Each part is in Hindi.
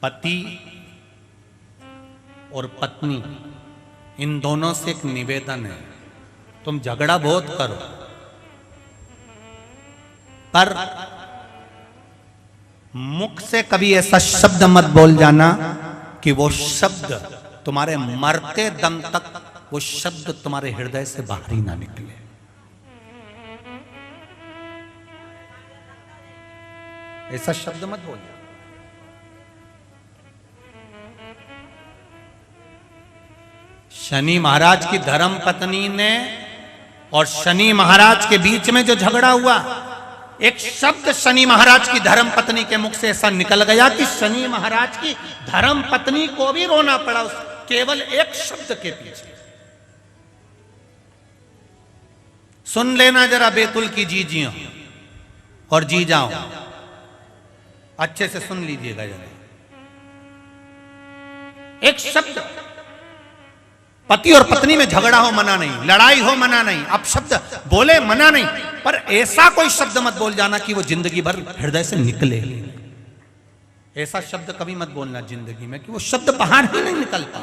पति और पत्नी इन दोनों से एक निवेदन है, तुम झगड़ा बहुत करो पर मुख से कभी ऐसा शब्द मत बोल जाना कि वो शब्द तुम्हारे मरते दम तक वो शब्द तुम्हारे हृदय से बाहर ही ना निकले। ऐसा शब्द मत बोल। शनि महाराज की धर्म पत्नी ने और शनि महाराज के बीच में जो झगड़ा हुआ, एक शब्द शनि महाराज की धर्म पत्नी के मुख से ऐसा निकल गया कि शनि महाराज की धर्म पत्नी को भी रोना पड़ा उस केवल एक शब्द के पीछे। सुन लेना जरा बेतुल की जीजियों और जी जाओ, अच्छे से सुन लीजिएगा जरा। एक शब्द, पति और पत्नी में झगड़ा हो मना नहीं, लड़ाई हो मना नहीं, अब शब्द बोले मना नहीं, पर ऐसा कोई शब्द मत बोल जाना कि वो जिंदगी भर हृदय से निकले। ऐसा शब्द कभी मत बोलना जिंदगी में कि वो शब्द बाहर ही नहीं निकलता।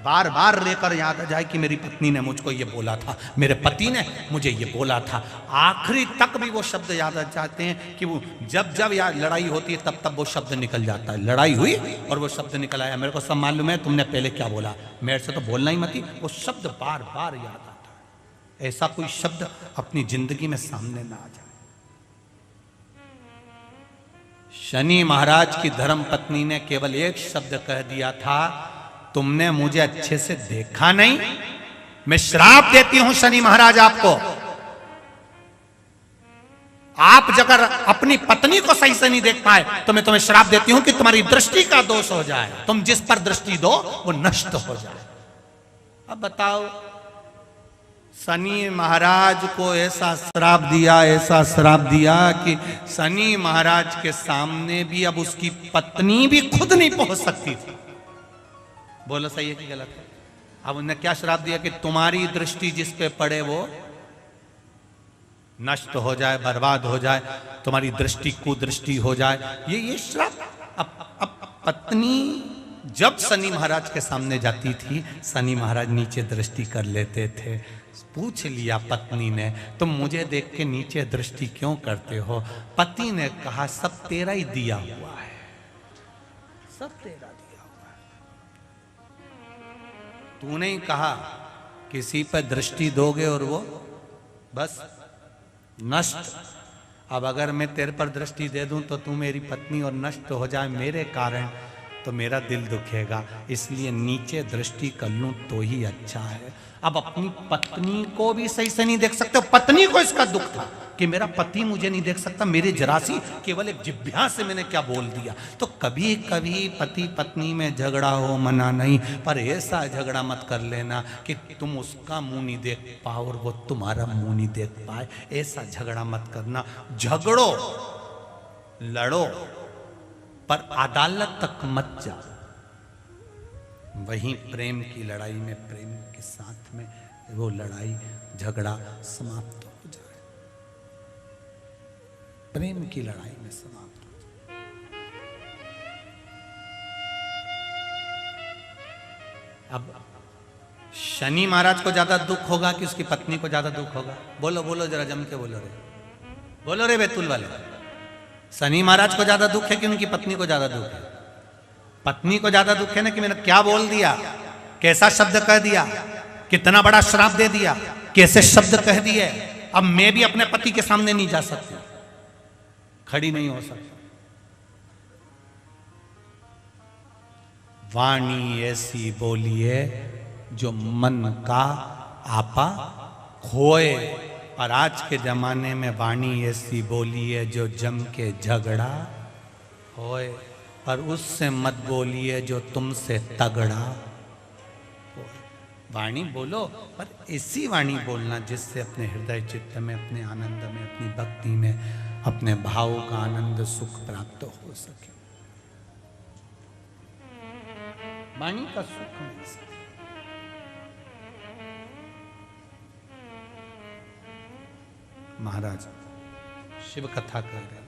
बार बार लेकर याद आ जाए कि मेरी पत्नी ने मुझको ये बोला था, मेरे पति ने मुझे ये बोला था, आखिरी तक भी वो शब्द याद आ जाते हैं कि वो जब जब याद लड़ाई होती है तब तब वो शब्द निकल जाता है। लड़ाई हुई और वो शब्द निकल आया, मेरे को सब मालूम है तुमने पहले क्या बोला, मेरे से तो बोलना ही मत ही, वो शब्द बार बार याद आता है। ऐसा कोई शब्द अपनी जिंदगी में सामने ना आ जाए। शनि महाराज की धर्म पत्नी ने केवल एक शब्द कह दिया था, तुमने मुझे अच्छे से देखा नहीं, मैं श्राप देती हूं शनि महाराज आपको। आप अगर अपनी पत्नी को सही से नहीं देख पाए तो मैं तुम्हें श्राप देती हूं कि तुम्हारी दृष्टि का दोष हो जाए, तुम जिस पर दृष्टि दो वो नष्ट हो जाए। अब बताओ, शनि महाराज को ऐसा श्राप दिया, ऐसा श्राप दिया कि शनि महाराज के सामने भी अब उसकी पत्नी भी खुद नहीं पहुंच सकती थी। बोलो सही है कि गलत है? अब उन्हें क्या श्राप दिया कि तुम्हारी दृष्टि जिस पे पड़े वो नष्ट हो जाए, बर्बाद हो जाए, तुम्हारी दृष्टि कुदृष्टि हो जाए। ये श्राप। अब पत्नी जब शनि महाराज के सामने जाती थी, शनि महाराज नीचे दृष्टि कर लेते थे। पूछ लिया पत्नी ने, तुम मुझे देख के नीचे दृष्टि क्यों करते हो? पति ने कहा, सब तेरा ही दिया हुआ है, सब तेरा। तूने ही कहा किसी पर दृष्टि दोगे और वो बस नष्ट। अब अगर मैं तेरे पर दृष्टि दे दूं तो तू मेरी पत्नी और नष्ट हो जाए मेरे कारण, तो मेरा दिल दुखेगा, इसलिए नीचे दृष्टि कर लूं तो ही अच्छा है। अब अपनी पत्नी को भी सही से नहीं देख सकते। पत्नी को इसका दुख था कि मेरा पति मुझे नहीं देख सकता, मेरे जरासी केवल एक जिह्वा से मैंने क्या बोल दिया। तो कभी कभी पति पत्नी में झगड़ा हो मना नहीं, पर ऐसा झगड़ा मत कर लेना कि तुम उसका मुंह नहीं देख पाओ और वो तुम्हारा मुंह नहीं देख पाए। ऐसा झगड़ा मत करना। झगड़ो, लड़ो, पर अदालत तक मत जाओ। वहीं प्रेम की लड़ाई में, प्रेम के साथ में वो लड़ाई झगड़ा समाप्त हो जाए। प्रेम की लड़ाई में समाप्त हो जाए। अब शनि महाराज को ज्यादा दुख होगा कि उसकी पत्नी को ज्यादा दुख होगा? बोलो बोलो जरा जम के बोलो रे, बोलो रे बेतुल वाले। शनि महाराज को ज्यादा दुख है कि उनकी पत्नी को ज्यादा दुख है? पत्नी को ज्यादा दुख है ना कि मैंने क्या बोल दिया, कैसा शब्द कह दिया, कितना बड़ा श्राप दे दिया, कैसे शब्द कह दिए। अब मैं भी अपने पति के सामने नहीं जा सकती, खड़ी नहीं हो सकती। वाणी ऐसी बोलिए जो मन का आपा खोए, और आज के जमाने में वाणी ऐसी बोलिए जो जम के झगड़ा होए, और उससे मत बोलिए जो तुमसे तगड़ा हो। वाणी बोलो, पर ऐसी वाणी बोलना जिससे अपने हृदय चित्त में, अपने आनंद में, अपनी भक्ति में, अपने भाव का आनंद सुख प्राप्त हो सके। वाणी का सुख मिल सके। महाराज शिव कथा कर रहे हैं।